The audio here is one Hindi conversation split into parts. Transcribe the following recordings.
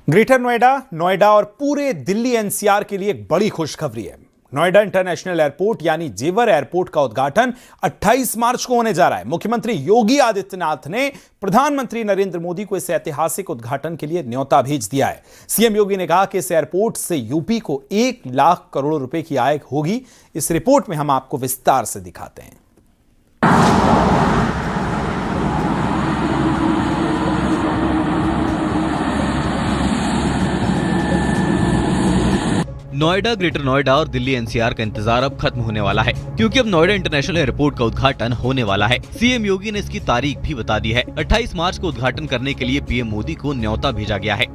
ग्रेटर नोएडा और पूरे दिल्ली एनसीआर के लिए एक बड़ी खुशखबरी है। नोएडा इंटरनेशनल एयरपोर्ट यानी जेवर एयरपोर्ट का उद्घाटन 28 मार्च को होने जा रहा है। मुख्यमंत्री योगी आदित्यनाथ ने प्रधानमंत्री नरेंद्र मोदी को इस ऐतिहासिक उद्घाटन के लिए न्योता भेज दिया है। सीएम योगी ने कहा कि इस एयरपोर्ट से यूपी को 1 लाख करोड़ रुपए की आय होगी। इस रिपोर्ट में हम आपको विस्तार से दिखाते हैं। नोएडा, ग्रेटर नोएडा और दिल्ली एनसीआर का इंतजार अब खत्म होने वाला है, क्योंकि अब नोएडा इंटरनेशनल एयरपोर्ट का उद्घाटन होने वाला है। सीएम योगी ने इसकी तारीख भी बता दी है। 28 मार्च को उद्घाटन करने के लिए पीएम मोदी को न्योता भेजा गया है।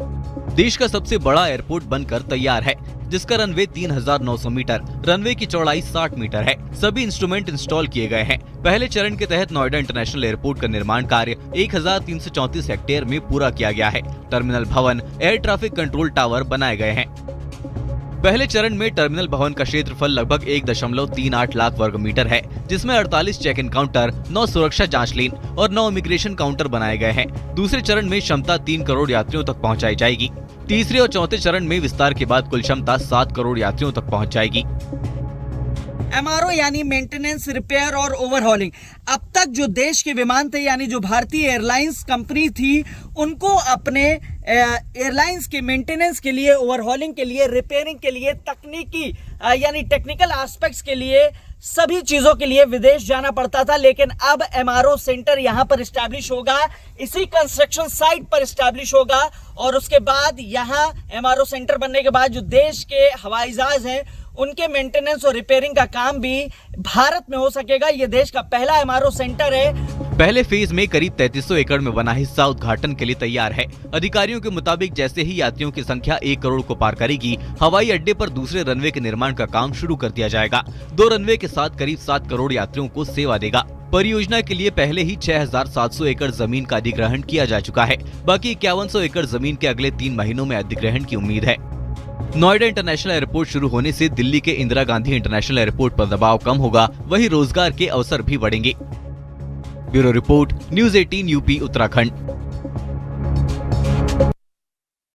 देश का सबसे बड़ा एयरपोर्ट बनकर तैयार है, जिसका रनवे 3900 मीटर, रनवे की चौड़ाई 60 मीटर है। सभी इंस्ट्रूमेंट इंस्टॉल किए गए हैं। पहले चरण के तहत नोएडा इंटरनेशनल एयरपोर्ट का निर्माण कार्य 1334 हेक्टेयर में पूरा किया गया है। टर्मिनल भवन, एयर ट्रैफिक कंट्रोल टावर बनाए गए हैं। पहले चरण में टर्मिनल भवन का क्षेत्रफल लगभग 1.38 लाख वर्ग मीटर है, जिसमें 48 चेक इन काउंटर, 9 सुरक्षा जांच लेन और 9 इमिग्रेशन काउंटर बनाए गए हैं। दूसरे चरण में क्षमता 3 करोड़ यात्रियों तक पहुंचाई जाएगी। तीसरे और चौथे चरण में विस्तार के बाद कुल क्षमता 7 करोड़ यात्रियों तक पहुंच जाएगी। एमआरओ यानी मेंटेनेंस, रिपेयर और ओवरहॉलिंग। अब तक जो देश के विमान थे यानी जो भारतीय एयरलाइंस कंपनी थी, उनको अपने एयरलाइंस के मेंटेनेंस के लिए, ओवरहॉलिंग के लिए, रिपेयरिंग के लिए, तकनीकी यानी टेक्निकल एस्पेक्ट्स के लिए, सभी चीजों के लिए विदेश जाना पड़ता था। लेकिन अब एमआरओ सेंटर यहाँ पर इस्टेब्लिश होगा, इसी कंस्ट्रक्शन साइट पर इस्टेब्लिश होगा। और उसके बाद यहाँ एमआरओ सेंटर बनने के बाद जो देश के हवाई जहाज हैं उनके मेंटेनेंस और रिपेयरिंग का काम भी भारत में हो सकेगा। ये देश का पहला एमआरओ सेंटर है। पहले फेज में करीब 3300 एकड़ में बना हिस्सा उद्घाटन के लिए तैयार है। अधिकारियों के मुताबिक जैसे ही यात्रियों की संख्या 1 करोड़ को पार करेगी, हवाई अड्डे पर दूसरे रनवे के निर्माण का काम शुरू कर दिया जाएगा। 2 रनवे के साथ करीब 7 करोड़ यात्रियों को सेवा देगा। परियोजना के लिए पहले ही 6700 एकड़ जमीन का अधिग्रहण किया जा चुका है। बाकी 5100 एकड़ जमीन के अगले 3 महीनों में अधिग्रहण की उम्मीद है। नोएडा इंटरनेशनल एयरपोर्ट शुरू होने से दिल्ली के इंदिरा गांधी इंटरनेशनल एयरपोर्ट पर दबाव कम होगा, वहीं रोजगार के अवसर भी बढ़ेंगे। Bureau report, news 18 UP Uttarakhand.